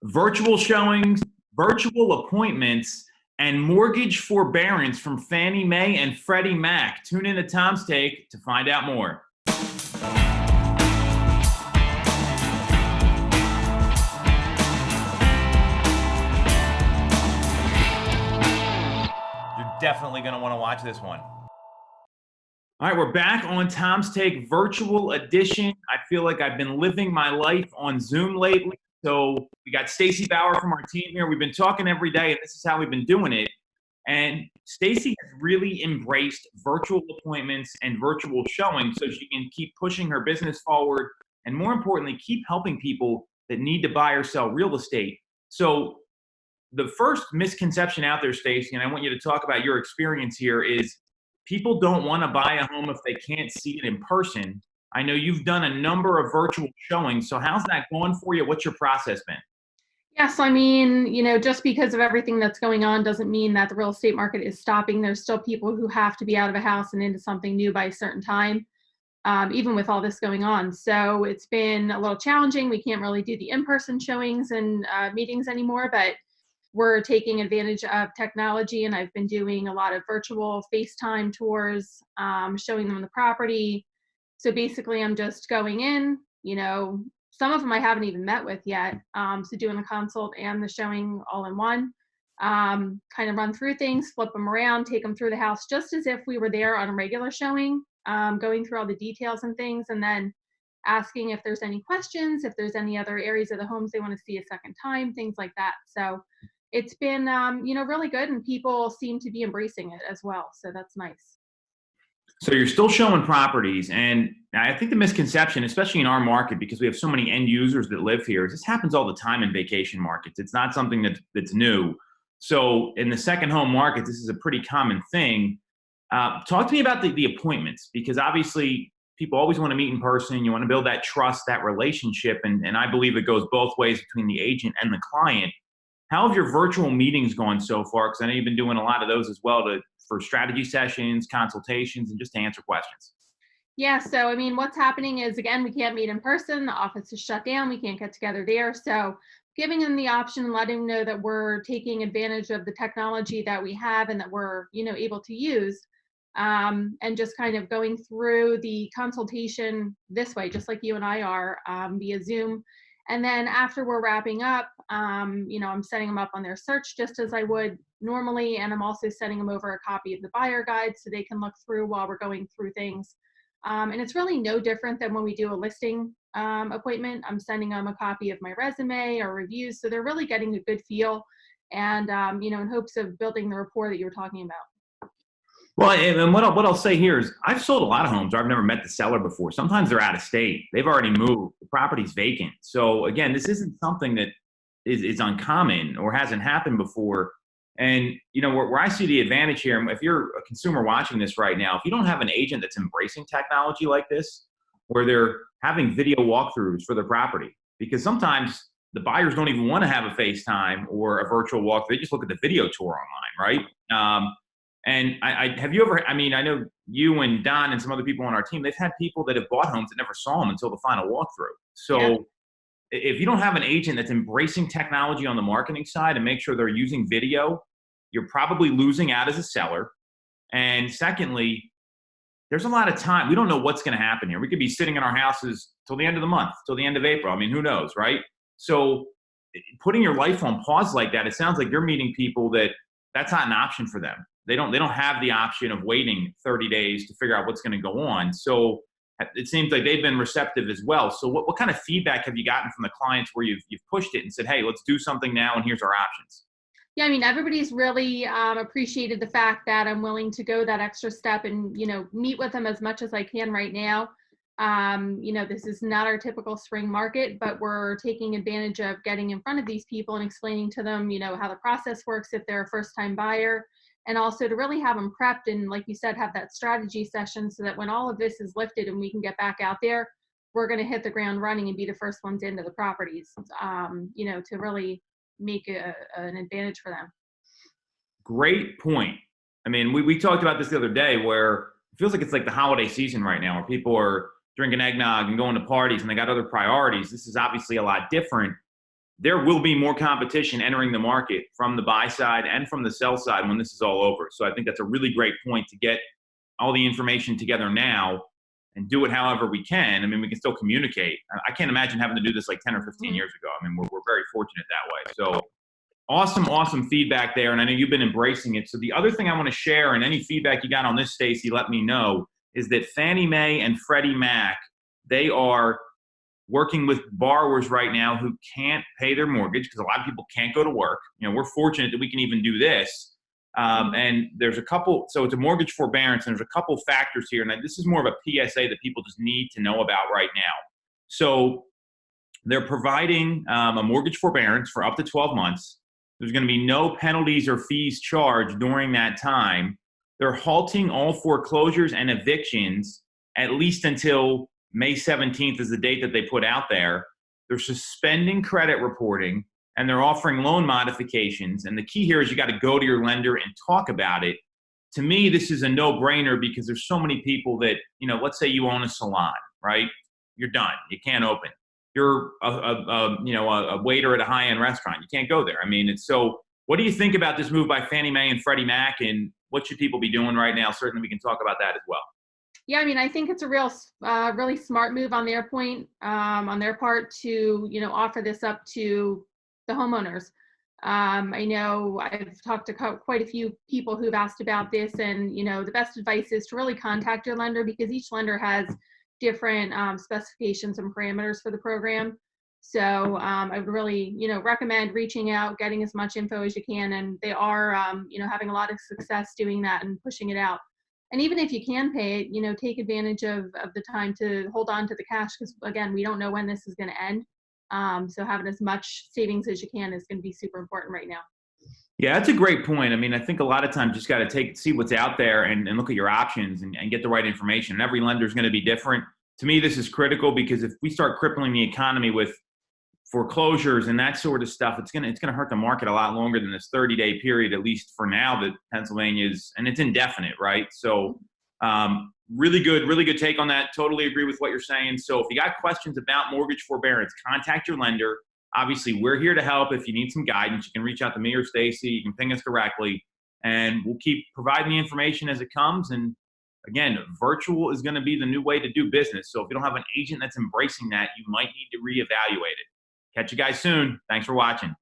virtual showings, virtual appointments, and mortgage forbearance from Fannie Mae and Freddie Mac. Tune in to Tom's Take to find out more. You're definitely going to want to watch this one. All right, we're back on Tom's Take Virtual Edition. I feel like I've been living my life on Zoom lately. So we got Stacey Bauer from our team here. We've been talking every day, and this is how we've been doing it. And Stacey has really embraced virtual appointments and virtual showings so she can keep pushing her business forward and, more importantly, keep helping people that need to buy or sell real estate. So the first misconception out there, Stacey, and I want you to talk about your experience here, is people don't want to buy a home if they can't see it in person. I know you've done a number of virtual showings. So how's that going for you? What's your process been? Yes, I mean, just because of everything that's going on doesn't mean that the real estate market is stopping. There's still people who have to be out of a house and into something new by a certain time, even with all this going on. So it's been a little challenging. We can't really do the in-person showings and meetings anymore, but we're taking advantage of technology, and I've been doing a lot of virtual FaceTime tours, showing them the property. So basically I'm just going in, some of them I haven't even met with yet. So doing the consult and the showing all in one, kind of run through things, flip them around, take them through the house, just as if we were there on a regular showing, going through all the details and things, and then asking if there's any questions, if there's any other areas of the homes they want to see a second time, things like that. So it's been, really good, and people seem to be embracing it as well. So that's nice. So you're still showing properties, and I think the misconception, especially in our market, because we have so many end users that live here, is this happens all the time in vacation markets. It's not something that's new. So in the second home market, this is a pretty common thing. Talk to me about the appointments, because obviously people always want to meet in person. You want to build that trust, that relationship, and I believe it goes both ways between the agent and the client. How have your virtual meetings gone so far? Because I know you've been doing a lot of those as well for strategy sessions, consultations, and just to answer questions. Yeah, so I mean, what's happening is, again, we can't meet in person. The office is shut down. We can't get together there. So giving them the option and letting them know that we're taking advantage of the technology that we have and that we're, able to use, and just kind of going through the consultation this way, just like you and I are, via Zoom. And then after we're wrapping up, I'm setting them up on their search just as I would normally. And I'm also sending them over a copy of the buyer guide so they can look through while we're going through things. And it's really no different than when we do a listing appointment. I'm sending them a copy of my resume or reviews. So they're really getting a good feel and, in hopes of building the rapport that you were talking about. Well, and what I'll say here is I've sold a lot of homes where I've never met the seller before. Sometimes they're out of state. They've already moved. The property's vacant. So again, this isn't something that is uncommon or hasn't happened before. And, where I see the advantage here, if you're a consumer watching this right now, if you don't have an agent that's embracing technology like this, where they're having video walkthroughs for their property, because sometimes the buyers don't even want to have a FaceTime or a virtual walkthrough. They just look at the video tour online, right? And have you ever, I know you and Don and some other people on our team, they've had people that have bought homes that never saw them until the final walkthrough. So yeah. If you don't have an agent that's embracing technology on the marketing side and make sure they're using video, you're probably losing out as a seller. And secondly, there's a lot of time. We don't know what's going to happen here. We could be sitting in our houses till the end of the month, till the end of April. Who knows, right? So putting your life on pause like that, it sounds like you're meeting people that's not an option for them. They don't have the option of waiting 30 days to figure out what's going to go on. So it seems like they've been receptive as well. So what kind of feedback have you gotten from the clients where you've pushed it and said, hey, let's do something now and here's our options? Yeah, everybody's really appreciated the fact that I'm willing to go that extra step and, meet with them as much as I can right now. This is not our typical spring market, but we're taking advantage of getting in front of these people and explaining to them, how the process works if they're a first-time buyer. And also to really have them prepped and, like you said, have that strategy session so that when all of this is lifted and we can get back out there, we're going to hit the ground running and be the first ones into the properties, to really make an advantage for them. Great point. We talked about this the other day where it feels like it's like the holiday season right now where people are drinking eggnog and going to parties and they got other priorities. This is obviously a lot different. there will be more competition entering the market from the buy side and from the sell side when this is all over. So I think that's a really great point to get all the information together now and do it however we can. I mean, we can still communicate. I can't imagine having to do this like 10 or 15 years ago. I mean, we're very fortunate that way. So awesome feedback there. And I know you've been embracing it. So the other thing I want to share, and any feedback you got on this, Stacey, let me know, is that Fannie Mae and Freddie Mac, they are working with borrowers right now who can't pay their mortgage because a lot of people can't go to work. You know, we're fortunate that we can even do this. And there's a couple, so it's a mortgage forbearance, and there's a couple factors here. And this is more of a PSA that people just need to know about right now. So they're providing a mortgage forbearance for up to 12 months. There's going to be no penalties or fees charged during that time. They're halting all foreclosures and evictions at least until May 17th is the date that they put out there. They're suspending credit reporting, and they're offering loan modifications. And the key here is you got to go to your lender and talk about it. To me, this is a no-brainer because there's so many people that, you know, let's say you own a salon, right? You're done. You can't open. You're a waiter at a high-end restaurant. You can't go there. I mean, it's so. What do you think about this move by Fannie Mae and Freddie Mac, and what should people be doing right now? Certainly, we can talk about that as well. Yeah, I mean, I think it's a really smart move on their part to, you know, offer this up to the homeowners. I know I've talked to quite a few people who've asked about this, and, you know, the best advice is to really contact your lender because each lender has different specifications and parameters for the program. So I would really, you know, recommend reaching out, getting as much info as you can, and they are, you know, having a lot of success doing that and pushing it out. And even if you can pay it, you know, take advantage of the time to hold on to the cash because, again, we don't know when this is going to end. So having as much savings as you can is going to be super important right now. Yeah, that's a great point. I mean, I think a lot of times you just got to see what's out there and look at your options and get the right information. And every lender is going to be different. To me, this is critical because if we start crippling the economy with foreclosures and that sort of stuff, it's gonna hurt the market a lot longer than this 30-day period, at least for now, that Pennsylvania's, and it's indefinite, right? So really good take on that. Totally agree with what you're saying. So if you got questions about mortgage forbearance, contact your lender. Obviously, we're here to help. If you need some guidance, you can reach out to me or Stacey. You can ping us directly, and we'll keep providing the information as it comes. And again, virtual is going to be the new way to do business. So if you don't have an agent that's embracing that, you might need to reevaluate it. Catch you guys soon. Thanks for watching.